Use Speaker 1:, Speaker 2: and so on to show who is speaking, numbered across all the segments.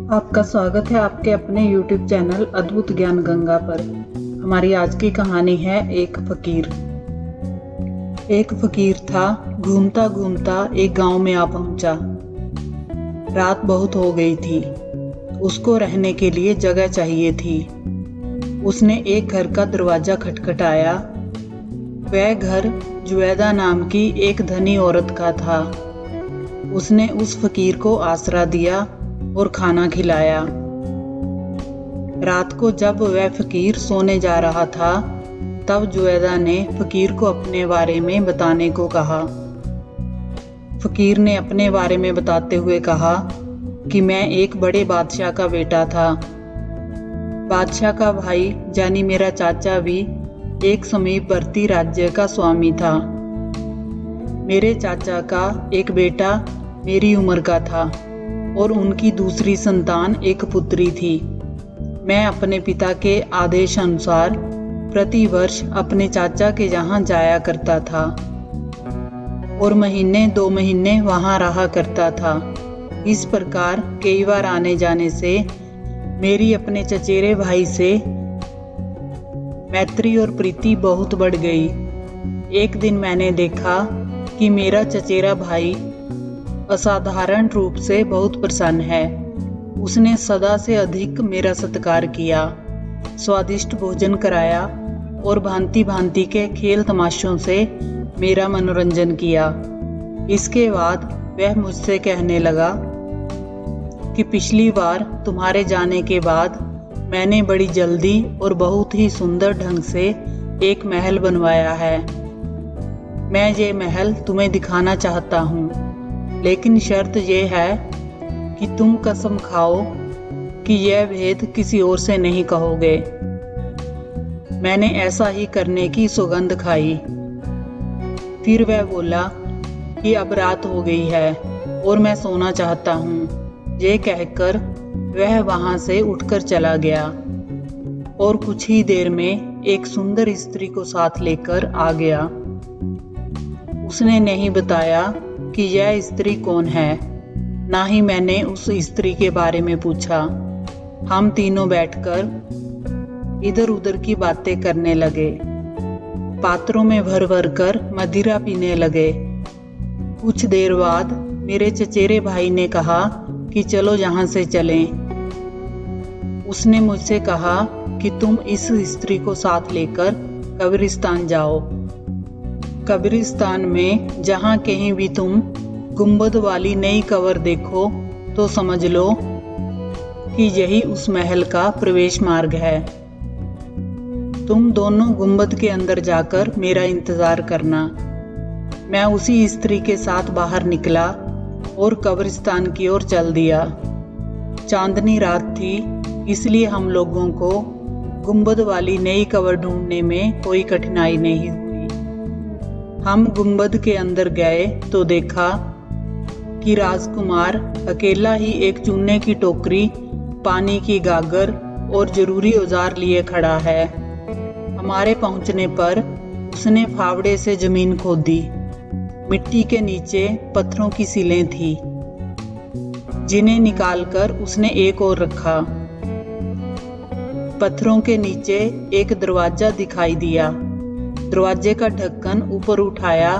Speaker 1: आपका स्वागत है आपके अपने YouTube चैनल अद्भुत ज्ञान गंगा पर। हमारी आज की कहानी है एक फकीर। एक फकीर था, घूमता घूमता एक गांव में आ पहुंचा। रात बहुत हो गई थी, उसको रहने के लिए जगह चाहिए थी। उसने एक घर का दरवाजा खटखटाया। वह घर जुवैदा नाम की एक धनी औरत का था। उसने उस फकीर को आसरा दिया और खाना खिलाया। रात को जब वह फकीर सोने जा रहा था, तब जुवैदा ने फकीर को अपने बारे में बताने को कहा। फकीर ने अपने बारे में बताते हुए कहा कि मैं एक बड़े बादशाह का बेटा था। बादशाह का भाई यानी मेरा चाचा भी एक समीपवर्ती राज्य का स्वामी था। मेरे चाचा का एक बेटा मेरी उम्र का था और उनकी दूसरी संतान एक पुत्री थी। मैं अपने पिता के आदेश अनुसार प्रति वर्ष अपने चाचा के यहाँ जाया करता था और महीने 2 महीने वहाँ रहा करता था। इस प्रकार कई बार आने जाने से मेरी अपने चचेरे भाई से मैत्री और प्रीति बहुत बढ़ गई। एक दिन मैंने देखा कि मेरा चचेरा भाई असाधारण रूप से बहुत प्रसन्न है। उसने सदा से अधिक मेरा सत्कार किया, स्वादिष्ट भोजन कराया और भांति भांति के खेल तमाशों से मेरा मनोरंजन किया। इसके बाद वह मुझसे कहने लगा कि पिछली बार तुम्हारे जाने के बाद मैंने बड़ी जल्दी और बहुत ही सुंदर ढंग से एक महल बनवाया है। मैं ये महल तुम्हें दिखाना चाहता हूँ, लेकिन शर्त यह है कि तुम कसम खाओ कि यह भेद किसी और से नहीं कहोगे। मैंने ऐसा ही करने की सौगंध खाई। फिर वह बोला कि अब रात हो गई है और मैं सोना चाहता हूँ। ये कहकर वह वहां से उठकर चला गया और कुछ ही देर में एक सुंदर स्त्री को साथ लेकर आ गया। उसने नहीं बताया कि यह स्त्री कौन है, ना ही मैंने उस स्त्री के बारे में पूछा। हम तीनों बैठकर इधर उधर की बातें करने लगे, पात्रों में भर भर कर मदिरा पीने लगे। कुछ देर बाद मेरे चचेरे भाई ने कहा कि चलो यहाँ से चलें। उसने मुझसे कहा कि तुम इस स्त्री को साथ लेकर कब्रिस्तान जाओ। कब्रिस्तान में जहाँ कहीं भी तुम गुंबद वाली नई कब्र देखो तो समझ लो कि यही उस महल का प्रवेश मार्ग है। तुम दोनों गुंबद के अंदर जाकर मेरा इंतजार करना। मैं उसी स्त्री के साथ बाहर निकला और कब्रिस्तान की ओर चल दिया। चांदनी रात थी, इसलिए हम लोगों को गुंबद वाली नई कब्र ढूंढने में कोई कठिनाई नहीं हुई। हम गुंबद के अंदर गए तो देखा कि राजकुमार अकेला ही एक चूने की टोकरी, पानी की गागर और जरूरी औजार लिए खड़ा है। हमारे पहुंचने पर उसने फावड़े से जमीन खोदी। मिट्टी के नीचे पत्थरों की सिलें थी, जिन्हें निकालकर उसने एक ओर रखा। पत्थरों के नीचे एक दरवाजा दिखाई दिया। दरवाजे का ढक्कन ऊपर उठाया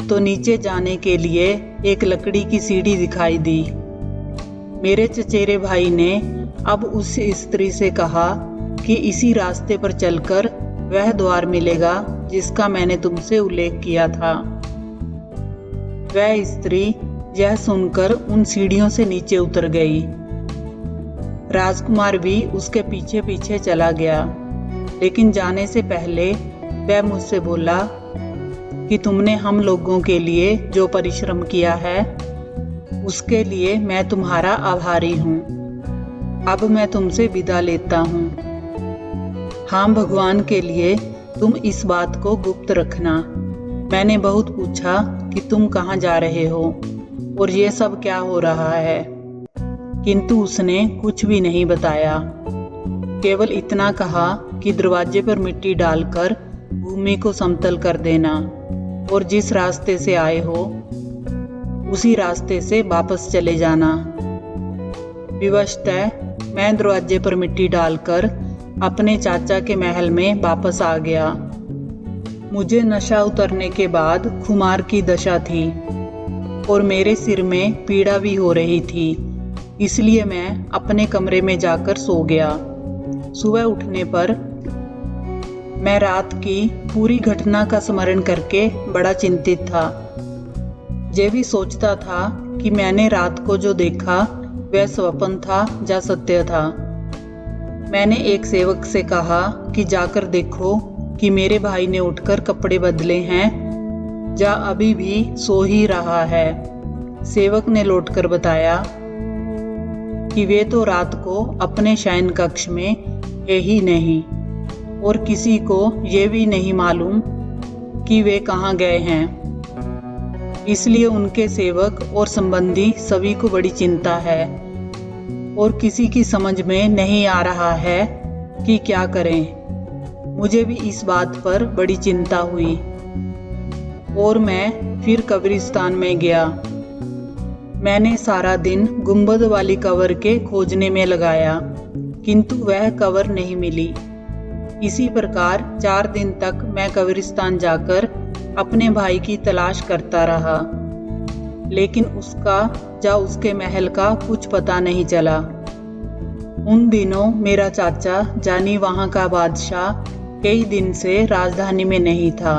Speaker 1: तो नीचे जाने के लिए एक लकड़ी की सीढ़ी दिखाई दी। मेरे चचेरे भाई ने अब उस स्त्री से कहा कि इसी रास्ते पर चलकर वह द्वार मिलेगा जिसका मैंने तुमसे उल्लेख किया था। वह स्त्री यह सुनकर उन सीढ़ियों से नीचे उतर गई। राजकुमार भी उसके पीछे पीछे चला गया, लेकिन जाने से पहले वह मुझसे बोला कि तुमने हम लोगों के लिए जो परिश्रम किया है उसके लिए मैं तुम्हारा आभारी हूँ। अब मैं तुमसे विदा लेता हूँ। हाँ, भगवान के लिए तुम इस बात को गुप्त रखना। मैंने बहुत पूछा कि तुम कहाँ जा रहे हो और ये सब क्या हो रहा है, किंतु उसने कुछ भी नहीं बताया। केवल इतना कहा कि दरवाजे पर मिट्टी डालकर भूमि को समतल कर देना और जिस रास्ते से आए हो उसी रास्ते से वापस चले जाना। विवशतः मैं दरवाजे पर मिट्टी डालकर अपने चाचा के महल में वापस आ गया। मुझे नशा उतरने के बाद खुमार की दशा थी और मेरे सिर में पीड़ा भी हो रही थी, इसलिए मैं अपने कमरे में जाकर सो गया। सुबह उठने पर मैं रात की पूरी घटना का स्मरण करके बड़ा चिंतित था। ये भी सोचता था कि मैंने रात को जो देखा वह स्वप्न था या सत्य था। मैंने एक सेवक से कहा कि जाकर देखो कि मेरे भाई ने उठकर कपड़े बदले हैं या अभी भी सो ही रहा है। सेवक ने लौटकर बताया कि वे तो रात को अपने शयन कक्ष में है ही नहीं और किसी को ये भी नहीं मालूम कि वे कहाँ गए हैं। इसलिए उनके सेवक और संबंधी सभी को बड़ी चिंता है और किसी की समझ में नहीं आ रहा है कि क्या करें। मुझे भी इस बात पर बड़ी चिंता हुई और मैं फिर कब्रिस्तान में गया। मैंने सारा दिन गुंबद वाली कब्र के खोजने में लगाया, किंतु वह कब्र नहीं मिली। इसी प्रकार 4 दिन तक मैं कब्रिस्तान जाकर अपने भाई की तलाश करता रहा, लेकिन उसका या उसके महल का कुछ पता नहीं चला। उन दिनों मेरा चाचा जानी वहां का बादशाह कई दिन से राजधानी में नहीं था,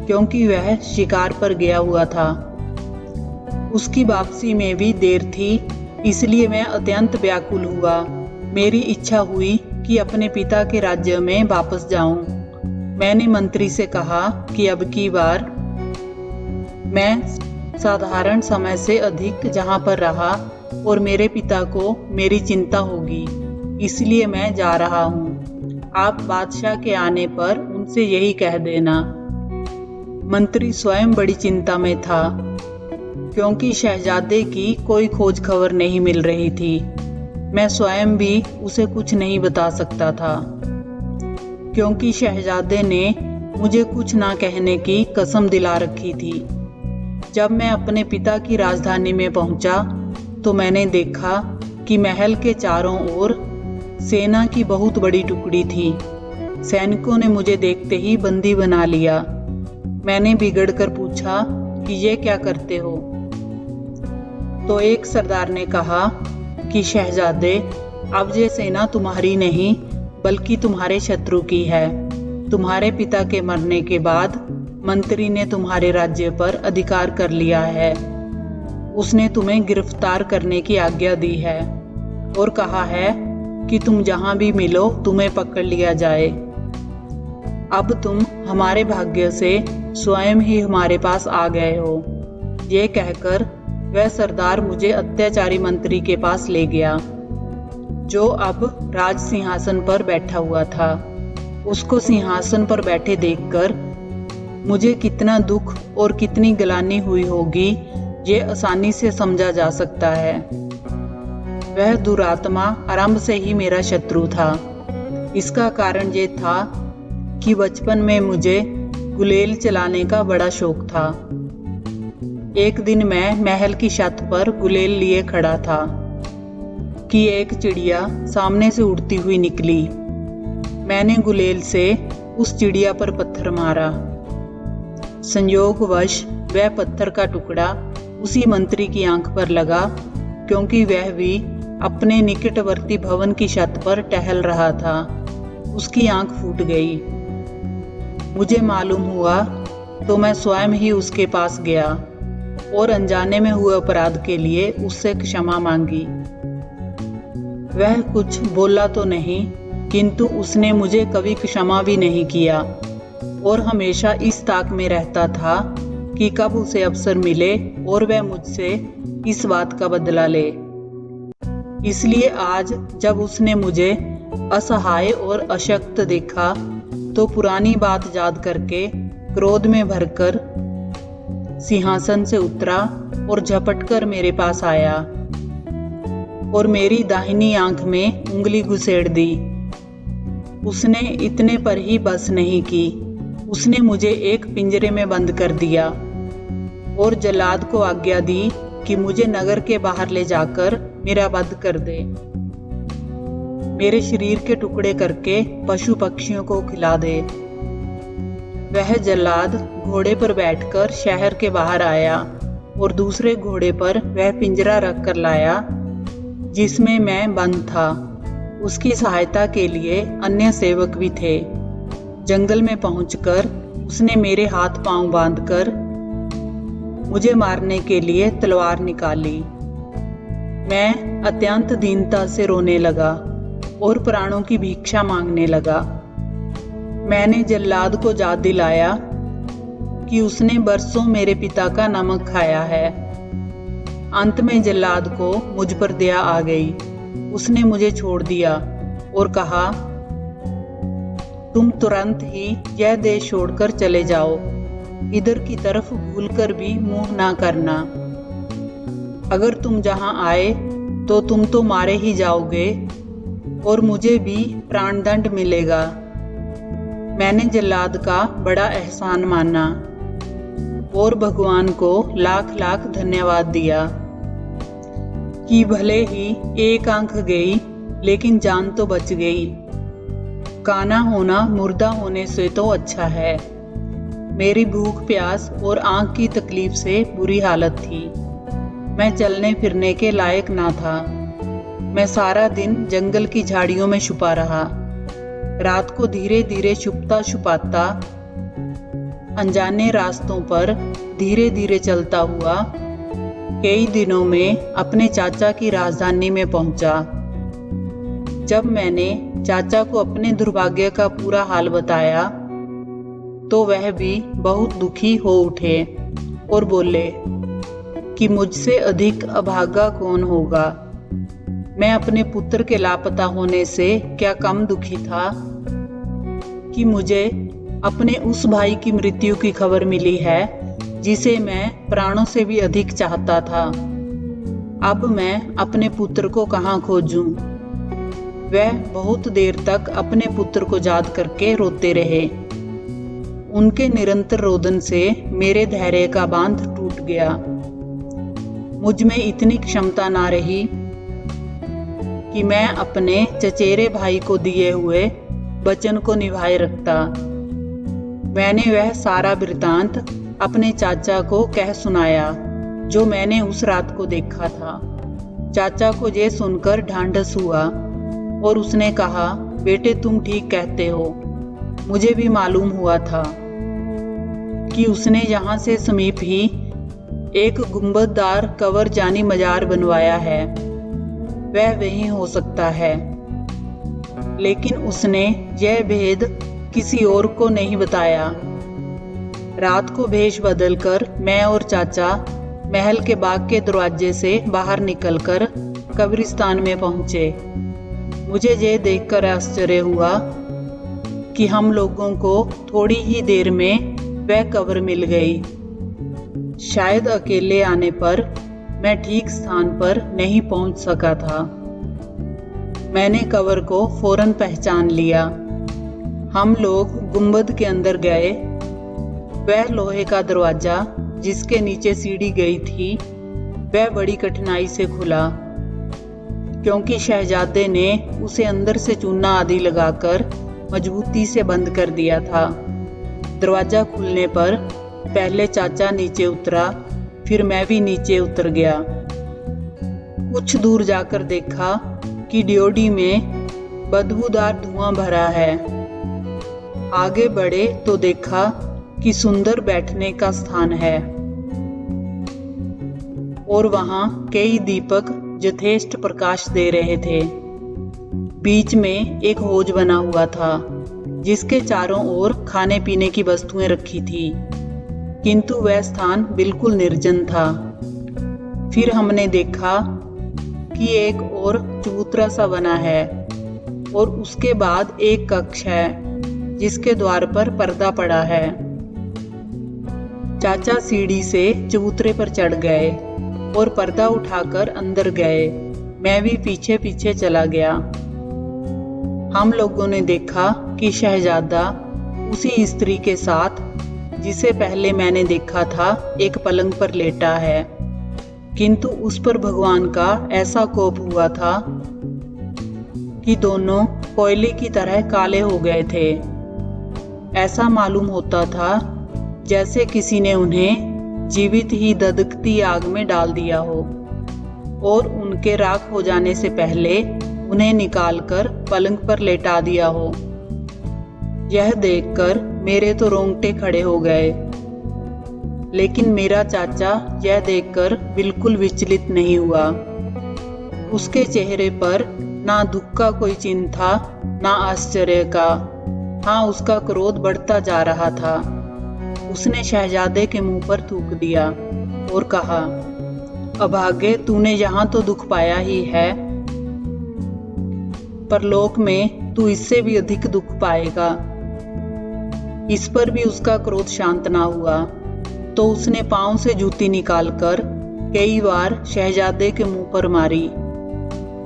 Speaker 1: क्योंकि वह शिकार पर गया हुआ था। उसकी वापसी में भी देर थी, इसलिए मैं अत्यंत व्याकुल हुआ। मेरी इच्छा हुई कि अपने पिता के राज्य में वापस जाऊं। मैंने मंत्री से कहा कि अब की बार मैं साधारण समय से अधिक जहां पर रहा और मेरे पिता को मेरी चिंता होगी, इसलिए मैं जा रहा हूं। आप बादशाह के आने पर उनसे यही कह देना। मंत्री स्वयं बड़ी चिंता में था, क्योंकि शहजादे की कोई खोज खबर नहीं मिल रही थी। मैं स्वयं भी उसे कुछ नहीं बता सकता था, क्योंकि शहजादे ने मुझे कुछ ना कहने की कसम दिला रखी थी। जब मैं अपने पिता की राजधानी में पहुंचा तो मैंने देखा कि महल के चारों ओर सेना की बहुत बड़ी टुकड़ी थी। सैनिकों ने मुझे देखते ही बंदी बना लिया। मैंने बिगड़कर पूछा कि ये क्या करते हो? तो एक सरदार ने कहा कि शहजादे, अब ये सेना तुम्हारी नहीं बल्कि तुम्हारे शत्रु की है। तुम्हारे पिता के मरने के बाद मंत्री ने तुम्हारे राज्य पर अधिकार कर लिया है। उसने तुम्हें गिरफ्तार करने की आज्ञा दी है और कहा है कि तुम जहां भी मिलो तुम्हें पकड़ लिया जाए। अब तुम हमारे भाग्य से स्वयं ही हमारे पास आ गए हो। ये कहकर वह सरदार मुझे अत्याचारी मंत्री के पास ले गया, जो अब राज सिंहासन पर बैठा हुआ था। उसको सिंहासन पर बैठे देखकर मुझे कितना दुख और कितनी ग्लानि हुई होगी, ये आसानी से समझा जा सकता है। वह दुरात्मा आरंभ से ही मेरा शत्रु था। इसका कारण ये था कि बचपन में मुझे गुलेल चलाने का बड़ा शौक था। एक दिन मैं महल की छत पर गुलेल लिए खड़ा था कि एक चिड़िया सामने से उड़ती हुई निकली। मैंने गुलेल से उस चिड़िया पर पत्थर मारा। संयोगवश वह पत्थर का टुकड़ा उसी मंत्री की आंख पर लगा, क्योंकि वह भी अपने निकटवर्ती भवन की छत पर टहल रहा था। उसकी आंख फूट गई। मुझे मालूम हुआ तो मैं स्वयं ही उसके पास गया और अनजाने में हुए अपराध के लिए उससे क्षमा मांगी। वह कुछ बोला तो नहीं, किंतु उसने मुझे कभी क्षमा भी नहीं किया और हमेशा इस ताक में रहता था कि कब उसे अवसर मिले और वह मुझसे इस बात का बदला ले। इसलिए आज जब उसने मुझे असहाय और अशक्त देखा तो पुरानी बात याद करके क्रोध में भरकर सिंहासन से उतरा और झपटकर मेरे पास आया और मेरी दाहिनी आंख में उंगली घुसेड़ दी। उसने इतने पर ही बस नहीं की, उसने मुझे एक पिंजरे में बंद कर दिया और जल्लाद को आज्ञा दी कि मुझे नगर के बाहर ले जाकर मेरा वध कर दे, मेरे शरीर के टुकड़े करके पशु पक्षियों को खिला दे। वह जल्लाद घोड़े पर बैठकर शहर के बाहर आया और दूसरे घोड़े पर वह पिंजरा रख कर लाया जिसमें मैं बंद था। उसकी सहायता के लिए अन्य सेवक भी थे। जंगल में पहुंचकर उसने मेरे हाथ पांव बांधकर मुझे मारने के लिए तलवार निकाली। मैं अत्यंत दीनता से रोने लगा और प्राणों की भिक्षा मांगने लगा। मैंने जल्लाद को याद दिलाया कि उसने बरसों मेरे पिता का नमक खाया है। अंत में जल्लाद को मुझ पर दया आ गई। उसने मुझे छोड़ दिया और कहा, तुम तुरंत ही यह देश छोड़कर चले जाओ, इधर की तरफ भूलकर भी मुंह ना करना। अगर तुम जहां आए तो तुम तो मारे ही जाओगे और मुझे भी प्राणदंड मिलेगा। मैंने जल्लाद का बड़ा एहसान माना और भगवान को लाख लाख धन्यवाद दिया कि भले ही एक आंख गई लेकिन जान तो बच गई। काना होना मुर्दा होने से तो अच्छा है। मेरी भूख प्यास और आंख की तकलीफ से बुरी हालत थी। मैं चलने फिरने के लायक ना था। मैं सारा दिन जंगल की झाड़ियों में छुपा रहा। रात को धीरे धीरे छुपता छुपाता अनजाने रास्तों पर धीरे धीरे चलता हुआ कई दिनों में अपने चाचा की राजधानी में पहुंचा। जब मैंने चाचा को अपने दुर्भाग्य का पूरा हाल बताया तो वह भी बहुत दुखी हो उठे और बोले कि मुझसे अधिक अभागा कौन होगा। मैं अपने पुत्र के लापता होने से क्या कम दुखी था कि मुझे अपने उस भाई की मृत्यु की खबर मिली है जिसे मैं प्राणों से भी अधिक चाहता था। अब मैं अपने पुत्र को कहाँ खोजूं? वह बहुत देर तक अपने पुत्र को याद करके रोते रहे। उनके निरंतर रोदन से मेरे धैर्य का बांध टूट गया। मुझ में इतनी क्षमता ना रही कि मैं अपने चचेरे भाई को दिए हुए वचन को निभाए रखता। मैंने वह सारा वृतांत अपने चाचा को कह सुनाया जो मैंने उस रात को देखा था। चाचा को ये सुनकर ढांढस हुआ और उसने कहा, बेटे तुम ठीक कहते हो। मुझे भी मालूम हुआ था कि उसने यहाँ से समीप ही एक गुंबददार कवर जानी मजार बनवाया है। वह वही हो सकता है, लेकिन उसने यह भेद किसी और को नहीं बताया। रात को भेष बदलकर मैं और चाचा महल के बाग के दरवाजे से बाहर निकलकर कब्रिस्तान में पहुंचे। मुझे यह देखकर आश्चर्य हुआ कि हम लोगों को थोड़ी ही देर में वह कब्र मिल गई। शायद अकेले आने पर मैं ठीक स्थान पर नहीं पहुंच सका था। मैंने कब्र को फौरन पहचान लिया। हम लोग गुंबद के अंदर गए। वह लोहे का दरवाजा जिसके नीचे सीढ़ी गई थी वह बड़ी कठिनाई से खुला, क्योंकि शहजादे ने उसे अंदर से चूना आदि लगाकर मजबूती से बंद कर दिया था। दरवाजा खुलने पर पहले चाचा नीचे उतरा, फिर मैं भी नीचे उतर गया। कुछ दूर जाकर देखा कि ड्योढ़ी में बदबूदार धुआं भरा है। आगे बढ़े तो देखा कि सुंदर बैठने का स्थान है और वहां कई दीपक यथेष्ट प्रकाश दे रहे थे। बीच में एक हौज बना हुआ था जिसके चारों ओर खाने पीने की वस्तुएं रखी थी, किंतु वह स्थान बिल्कुल निर्जन था। फिर हमने देखा कि एक और चबूतरा सा बना है और उसके बाद एक कक्ष है जिसके द्वार पर पर्दा पड़ा है। चाचा सीढ़ी से चबूतरे पर चढ़ गए और पर्दा उठाकर अंदर गए। मैं भी पीछे पीछे चला गया। हम लोगों ने देखा कि शहजादा उसी स्त्री के साथ जिसे पहले मैंने देखा था एक पलंग पर लेटा है। किंतु उस पर भगवान का ऐसा कोप हुआ था कि दोनों कोयले की तरह काले हो गए थे। ऐसा मालूम होता था जैसे किसी ने उन्हें जीवित ही धधकती आग में डाल दिया हो और उनके राख हो जाने से पहले उन्हें निकालकर पलंग पर लेटा दिया हो। यह देखकर मेरे तो रोंगटे खड़े हो गए, लेकिन मेरा चाचा यह देखकर बिल्कुल विचलित नहीं हुआ। उसके चेहरे पर ना दुख का कोई चिन्ह था, ना आश्चर्य का। हाँ, उसका क्रोध बढ़ता जा रहा था। उसने शहजादे के मुंह पर थूक दिया और कहा, अभागे, तूने यहाँ तो दुख पाया ही है, परलोक में तू इससे भी अधिक दुख पाएगा। इस पर भी उसका क्रोध शांत ना हुआ, तो उसने पांव से जूती निकालकर कई बार शहजादे के मुंह पर मारी।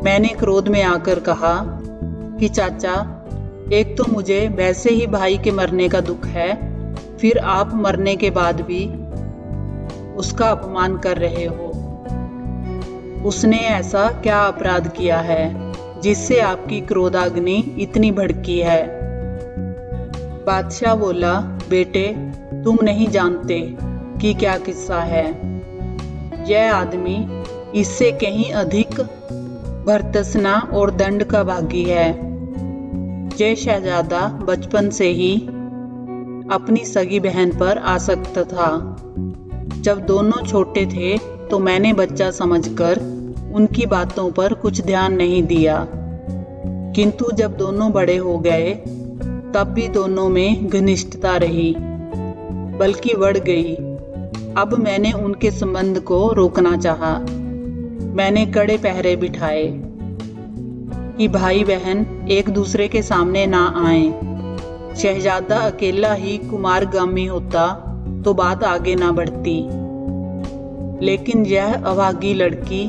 Speaker 1: मैंने क्रोध में आकर कहा कि चाचा, एक तो मुझे वैसे ही भाई के मरने का दुख है, फिर आप मरने के बाद भी उसका अपमान कर रहे हो। उसने ऐसा क्या अपराध किया है जिससे आपकी क्रोधाग्नि इतनी भड़की है? बादशाह बोला, बेटे, तुम नहीं जानते कि क्या किस्सा है। यह आदमी इससे कहीं अधिक भर्त्सना और दंड का भागी है। यह शहजादा बचपन से ही अपनी सगी बहन पर आसक्त था। जब दोनों छोटे थे तो मैंने बच्चा समझकर उनकी बातों पर कुछ ध्यान नहीं दिया, किंतु जब दोनों बड़े हो गए तब भी दोनों में घनिष्ठता रही, बल्कि बढ़ गई। अब मैंने उनके संबंध को रोकना चाहा। मैंने कड़े पहरे बिठाए कि भाई बहन एक दूसरे के सामने ना आए। शहजादा अकेला ही कुमारगामी होता तो बात आगे ना बढ़ती, लेकिन यह अभागी लड़की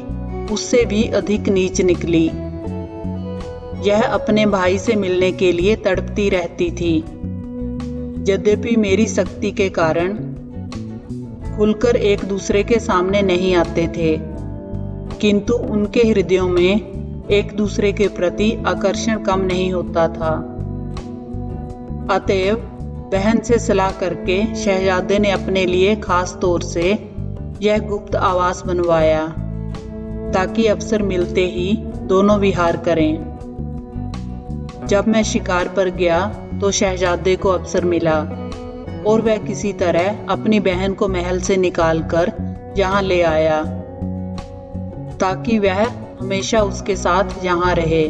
Speaker 1: उससे भी अधिक नीच निकली। यह अपने भाई से मिलने के लिए तड़पती रहती थी। यद्यपि मेरी शक्ति के कारण खुलकर एक दूसरे के सामने नहीं आते थे, किंतु उनके हृदयों में एक दूसरे के प्रति आकर्षण कम नहीं होता था। अतएव बहन से सलाह करके शहजादे ने अपने लिए खास तौर से यह गुप्त आवास बनवाया, ताकि अवसर मिलते ही दोनों विहार करें। जब मैं शिकार पर गया तो शहजादे को अवसर मिला और वह किसी तरह अपनी बहन को महल से निकालकर यहाँ ले आया, ताकि वह हमेशा उसके साथ यहाँ रहे।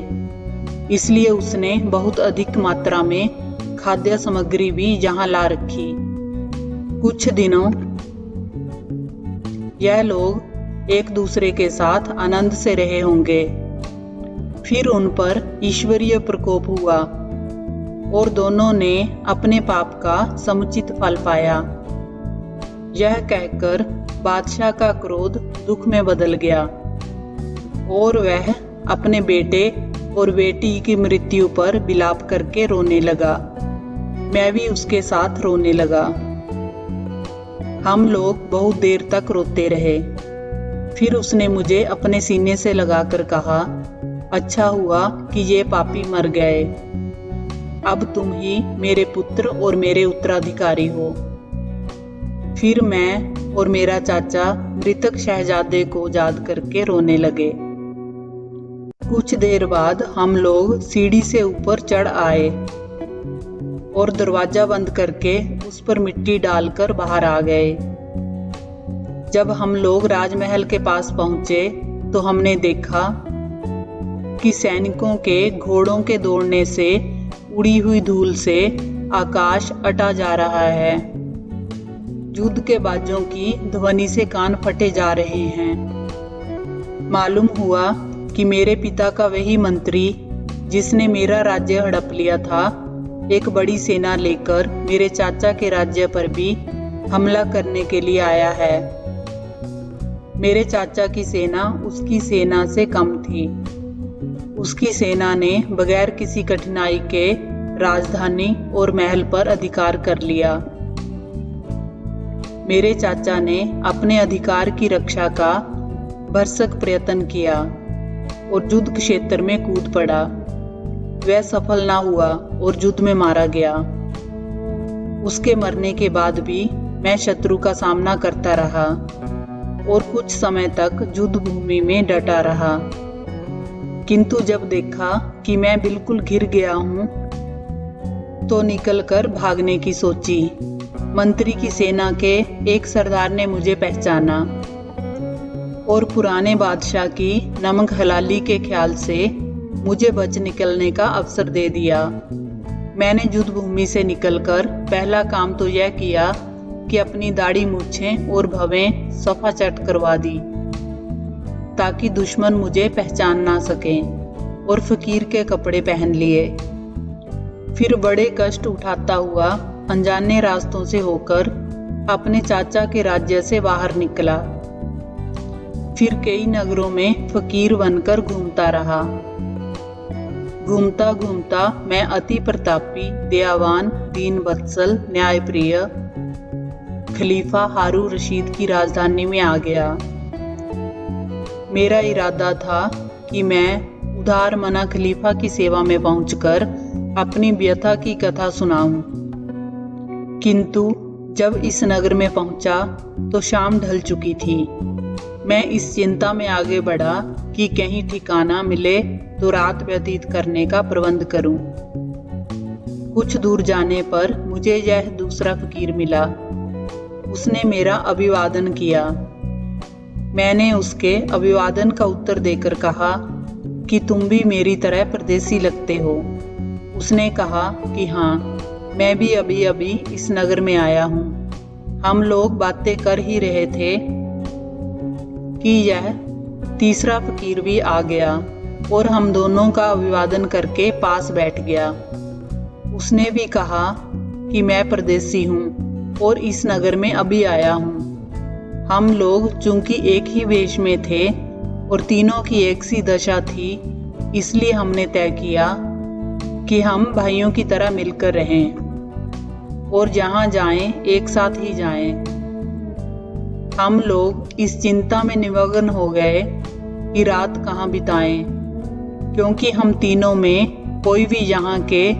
Speaker 1: इसलिए उसने बहुत अधिक मात्रा में खाद्य सामग्री भी यहाँ ला रखी। कुछ दिनों यह लोग एक दूसरे के साथ आनंद से रहे होंगे। फिर उन पर ईश्वरीय प्रकोप हुआ और दोनों ने अपने पाप का समुचित फल पाया। यह कहकर बादशाह का क्रोध दुख में बदल गया और वह अपने बेटे और बेटी की मृत्यु पर विलाप करके रोने लगा। मैं भी उसके साथ रोने लगा। हम लोग बहुत देर तक रोते रहे। फिर उसने मुझे अपने सीने से लगाकर कहा, अच्छा हुआ कि ये पापी मर गए। अब तुम ही मेरे पुत्र और मेरे उत्तराधिकारी हो। फिर मैं और मेरा चाचा मृतक शहजादे को याद करके रोने लगे। कुछ देर बाद हम लोग सीढ़ी से ऊपर चढ़ आए और दरवाजा बंद करके उस पर मिट्टी डालकर बाहर आ गए। जब हम लोग राजमहल के पास पहुंचे तो हमने देखा कि सैनिकों के घोड़ों के दौड़ने से उड़ी हुई धूल से आकाश अटा जा रहा है। युद्ध के बाजों की ध्वनि से कान फटे जा रहे हैं। मालूम हुआ कि मेरे पिता का वही मंत्री जिसने मेरा राज्य हड़प लिया था, एक बड़ी सेना लेकर मेरे चाचा के राज्य पर भी हमला करने के लिए आया है। मेरे चाचा की सेना उसकी सेना से कम थी। उसकी सेना ने बगैर किसी कठिनाई के राजधानी और महल पर अधिकार कर लिया। मेरे चाचा ने अपने अधिकार की रक्षा का भरसक प्रयत्न किया और युद्ध क्षेत्र में कूद पड़ा। वह सफल ना हुआ और युद्ध में मारा गया। उसके मरने के बाद भी मैं शत्रु का सामना करता रहा और कुछ समय तक युद्ध भूमि में डटा रहा। किंतु जब देखा कि मैं बिल्कुल घिर गया हूं, तो निकलकर भागने की सोची। मंत्री की सेना के एक सरदार ने मुझे पहचाना और पुराने बादशाह की नमक हलाली के ख्याल से मुझे बच निकलने का अवसर दे दिया। मैंने युद्ध भूमि से निकलकर पहला काम तो यह किया कि अपनी दाढ़ी मूछें और भवें सफा चट करवा दी, ताकि दुश्मन मुझे पहचान ना सके, और फकीर के कपड़े पहन लिए। फिर बड़े कष्ट उठाता हुआ अनजाने रास्तों से होकर अपने चाचा के राज्य से बाहर निकला। फिर कई नगरों में फकीर बनकर घूमता रहा। घूमता घूमता मैं अति प्रतापी, दयावान, दीन वत्सल, न्यायप्रिय खलीफा हारू रशीद की राजधानी में आ गया। मेरा इरादा था कि मैं उदार मना खलीफा की सेवा में पहुंचकर अपनी व्यथा की कथा सुनाऊं। किंतु जब इस नगर में पहुंचा तो शाम ढल चुकी थी। मैं इस चिंता में आगे बढ़ा कि कहीं ठिकाना मिले तो रात व्यतीत करने का प्रबंध करूं। कुछ दूर जाने पर मुझे यह दूसरा फकीर मिला। उसने मेरा अभिवादन किया। मैंने उसके अभिवादन का उत्तर देकर कहा कि तुम भी मेरी तरह परदेसी लगते हो। उसने कहा कि हाँ, मैं भी अभी अभी इस नगर में आया हूँ। हम लोग बातें कर ही रहे थे कि यह तीसरा फकीर भी आ गया और हम दोनों का अभिवादन करके पास बैठ गया। उसने भी कहा कि मैं परदेसी हूँ और इस नगर में अभी आया हूँ। हम लोग चूंकि एक ही वेश में थे और तीनों की एक सी दशा थी, इसलिए हमने तय किया कि हम भाइयों की तरह मिलकर रहें और जहां जाएं एक साथ ही जाएं। हम लोग इस चिंता में निमग्न हो गए कि रात कहाँ बिताएं, क्योंकि हम तीनों में कोई भी यहाँ के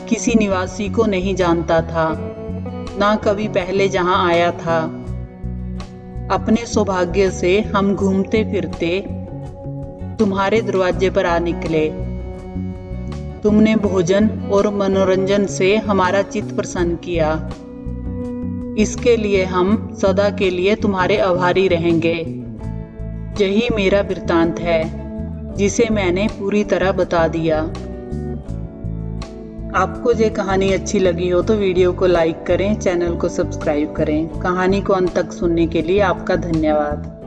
Speaker 1: किसी निवासी को नहीं जानता था, ना कभी पहले जहाँ आया था। अपने सौभाग्य से हम घूमते फिरते तुम्हारे दरवाजे पर आ निकले। तुमने भोजन और मनोरंजन से हमारा चित्त प्रसन्न किया। इसके लिए हम सदा के लिए तुम्हारे आभारी रहेंगे। यही मेरा वृत्तांत है, जिसे मैंने पूरी तरह बता दिया। आपको ये कहानी अच्छी लगी हो तो वीडियो को लाइक करें, चैनल को सब्सक्राइब करें। कहानी को अंत तक सुनने के लिए आपका धन्यवाद।